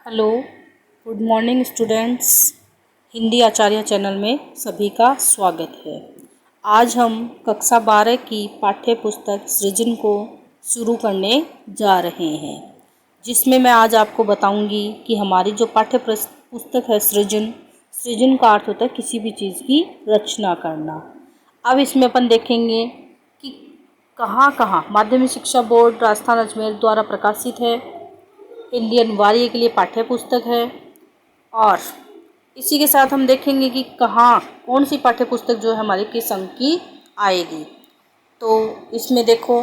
Hello, good morning students. Hindi Acharya channel में सभी का स्वागत है। आज हम कक्षा 12 की पाठ्य पुस्तक सृजन को शुरू करने जा रहे हैं, जिसमें मैं आज आपको बताऊंगी कि हमारी जो पाठ्य पुस्तक है सृजन का अर्थ होता है किसी भी चीज़ की रचना करना। अब इसमें अपन देखेंगे कि कहाँ कहाँ माध्यमिक शिक्षा बोर्ड राजस्थान अजमेर द्वारा प्रकाशित है, इंडियन वार्य के लिए पाठ्य पुस्तक है। और इसी के साथ हम देखेंगे कि कहाँ कौन सी पाठ्य पुस्तक जो है हमारे किस अंक की आएगी। तो इसमें देखो,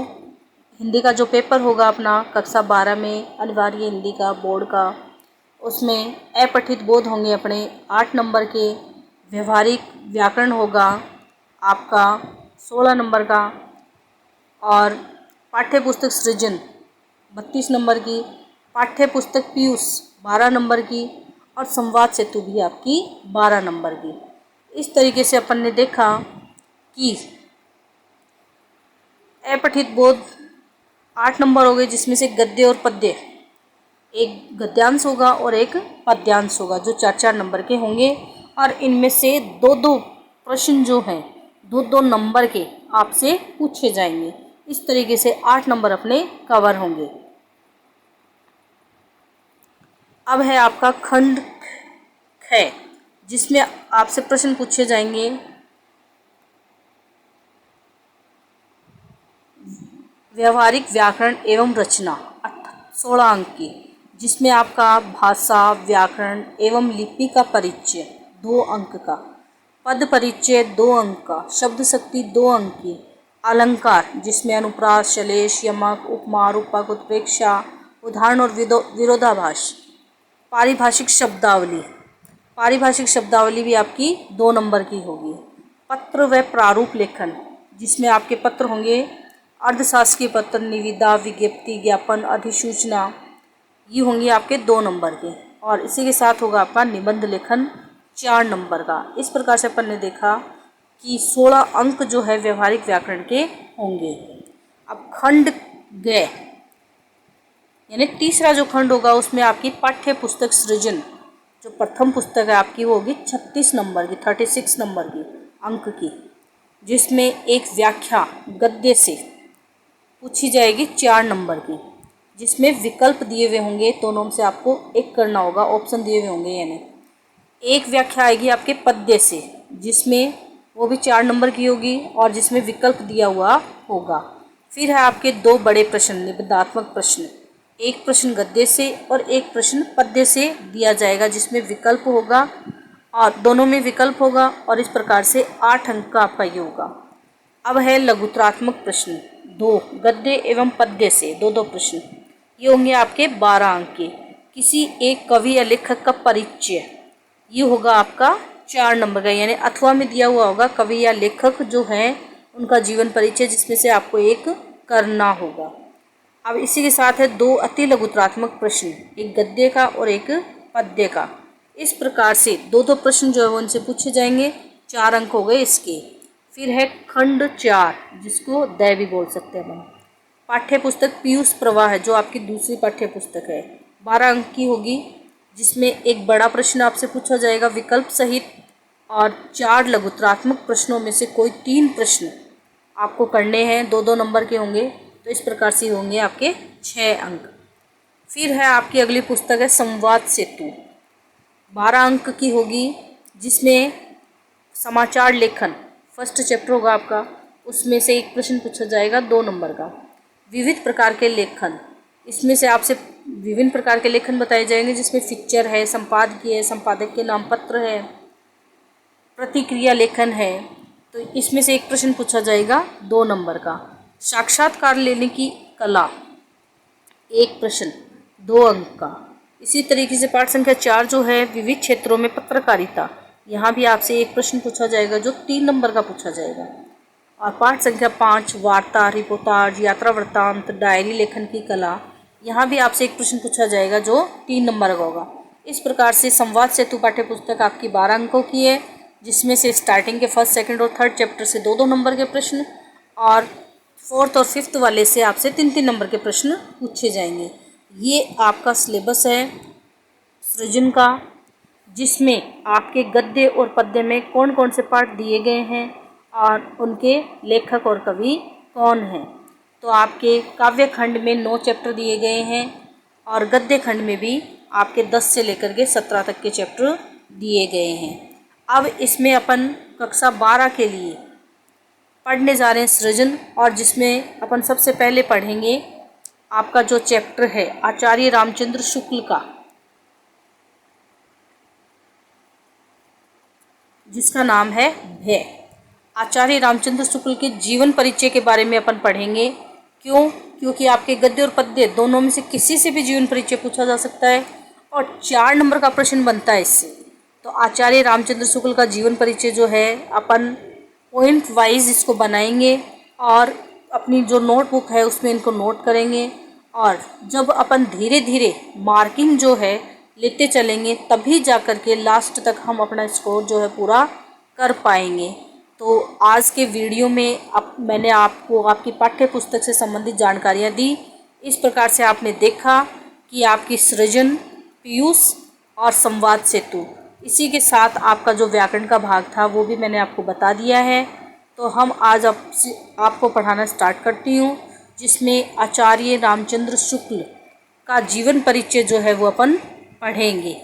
हिंदी का जो पेपर होगा अपना कक्षा 12 में अनिवार्य हिंदी का बोर्ड का, उसमें अपठित बोध होंगे अपने 8 नंबर के, व्यवहारिक व्याकरण होगा आपका 16 नंबर का, और पाठ्य पुस्तक सृजन 32 नंबर की, पाठ्य पुस्तक पीयूष 12 नंबर की, और संवाद सेतु भी आपकी 12 नंबर की। इस तरीके से अपन ने देखा कि अपठित बोध 8 नंबर हो गए, जिसमें से गद्य और पद्य, एक गद्यांश होगा और एक पद्यांश होगा, जो 4-4 नंबर के होंगे। और इनमें से दो प्रश्न जो हैं 2-2 नंबर के आपसे पूछे जाएंगे। इस तरीके से 8 नंबर अपने कवर होंगे। अब है आपका खंड ख, जिसमें आपसे प्रश्न पूछे जाएंगे व्यवहारिक व्याकरण एवं रचना 16 अंक की, जिसमें आपका भाषा व्याकरण एवं लिपि का परिचय 2 अंक का, पद परिचय 2 अंक का, शब्द शक्ति 2 अंक की, अलंकार जिसमें अनुप्रास शलेश यमक उपमा रूपक उत्प्रेक्षा उदाहरण और विरोधाभास, पारिभाषिक शब्दावली भी आपकी 2 नंबर की होगी। पत्र व प्रारूप लेखन, जिसमें आपके पत्र होंगे अर्धशासकीय पत्र, निविदा, विज्ञप्ति, ज्ञापन, अधिसूचना, ये होंगे आपके 2 नंबर के। और इसी के साथ होगा आपका निबंध लेखन 4 नंबर का। इस प्रकार से अपन ने देखा कि 16 अंक जो है व्यवहारिक व्याकरण के होंगे। अब खंड ग, यानी तीसरा जो खंड होगा, उसमें आपकी पाठ्य पुस्तक सृजन जो प्रथम पुस्तक है आपकी, वो होगी 36 नंबर की, 36 नंबर की अंक की, जिसमें एक व्याख्या गद्य से पूछी जाएगी 4 नंबर की, जिसमें विकल्प दिए हुए होंगे। दोनों में से आपको एक करना होगा, ऑप्शन दिए हुए होंगे। यानी एक व्याख्या आएगी आपके पद्य से, जिसमें वो भी 4 नंबर की होगी और जिसमें विकल्प दिया हुआ होगा। फिर है आपके 2 बड़े प्रश्न, निबंधात्मक प्रश्न, एक प्रश्न गद्य से और एक प्रश्न पद्य से दिया जाएगा, जिसमें विकल्प होगा और दोनों में विकल्प होगा। और इस प्रकार से 8 अंक का आपका ये होगा। अब है लघुत्रात्मक प्रश्न, 2 गद्य एवं पद्य से 2-2 प्रश्न, ये होंगे आपके 12 अंक के। किसी एक कवि या लेखक का परिचय, ये होगा आपका 4 नंबर का, यानी अथवा में दिया हुआ होगा कवि या लेखक जो हैं उनका जीवन परिचय, जिसमें से आपको एक करना होगा। अब इसी के साथ है 2 अति लघुत्रात्मक प्रश्न, एक गद्य का और एक पद्य का। इस प्रकार से 2-2 प्रश्न जो है वो उनसे पूछे जाएंगे। 4 अंक हो गए इसके। फिर है खंड 4, जिसको द भी बोल सकते हैं हम। पाठ्य पुस्तक पीयूष प्रवाह है, जो आपकी दूसरी पाठ्य पुस्तक है, 12 अंक की होगी, जिसमें एक बड़ा प्रश्न आपसे पूछा जाएगा विकल्प सहित, और 4 लघुत्रात्मक प्रश्नों में से कोई 3 प्रश्न आपको करने हैं, 2-2 नंबर के होंगे। तो इस प्रकार से होंगे आपके 6 अंक। फिर है आपकी अगली पुस्तक है संवाद सेतु, 12 अंक की होगी, जिसमें समाचार लेखन फर्स्ट चैप्टर होगा आपका, उसमें से एक प्रश्न पूछा जाएगा 2 नंबर का। विविध प्रकार के लेखन, इसमें से आपसे विभिन्न प्रकार के लेखन बताए जाएंगे, जिसमें पिक्चर है, संपादकीय है, संपादक के नाम पत्र है, प्रतिक्रिया लेखन है। तो इसमें से एक प्रश्न पूछा जाएगा 2 नंबर का। साक्षात्कार लेने की कला, एक प्रश्न 2 अंक का। इसी तरीके से पाठ संख्या 4 जो है विविध क्षेत्रों में पत्रकारिता, यहाँ भी आपसे एक प्रश्न पूछा जाएगा जो 3 नंबर का पूछा जाएगा। और पाठ संख्या 5 वार्ता, रिपोर्टाज, यात्रा वृत्तांत, डायरी लेखन की कला, यहाँ भी आपसे एक प्रश्न पूछा जाएगा जो 3 नंबर का होगा। इस प्रकार से संवाद सेतु पाठ्य पुस्तक आपकी 12 अंकों की है, जिसमें से स्टार्टिंग के फर्स्ट, सेकंड और थर्ड चैप्टर से 2-2 नंबर के प्रश्न, और 4th और 5th वाले से आपसे 3-3 नंबर के प्रश्न पूछे जाएंगे। ये आपका सिलेबस है सृजन का, जिसमें आपके गद्य और पद्य में कौन कौन से पाठ दिए गए हैं और उनके लेखक और कवि कौन हैं। तो आपके काव्य खंड में 9 चैप्टर दिए गए हैं और गद्य खंड में भी आपके 10 से लेकर के 17 तक के चैप्टर दिए गए हैं। अब इसमें अपन कक्षा 12 के लिए पढ़ने जा रहे हैं सृजन, और जिसमें अपन सबसे पहले पढ़ेंगे आपका जो चैप्टर है आचार्य रामचंद्र शुक्ल का, जिसका नाम है भय। आचार्य रामचंद्र शुक्ल के जीवन परिचय के बारे में अपन पढ़ेंगे। क्यों? क्योंकि आपके गद्य और पद्य दोनों में से किसी से भी जीवन परिचय पूछा जा सकता है और 4 नंबर का प्रश्न बनता है इससे। तो आचार्य रामचंद्र शुक्ल का जीवन परिचय जो है अपन पॉइंट वाइज इसको बनाएंगे और अपनी जो नोटबुक है उसमें इनको नोट करेंगे, और जब अपन धीरे धीरे मार्किंग जो है लेते चलेंगे तभी जा कर के लास्ट तक हम अपना स्कोर जो है पूरा कर पाएंगे। तो आज के वीडियो में अब मैंने आपको आपकी पाठ्य पुस्तक से संबंधित जानकारियाँ दी। इस प्रकार से आपने देखा कि आपकी सृजन, पीयूष और संवाद सेतु, इसी के साथ आपका जो व्याकरण का भाग था वो भी मैंने आपको बता दिया है। तो हम आज आपको पढ़ाना स्टार्ट करती हूँ, जिसमें आचार्य रामचंद्र शुक्ल का जीवन परिचय जो है वो अपन पढ़ेंगे।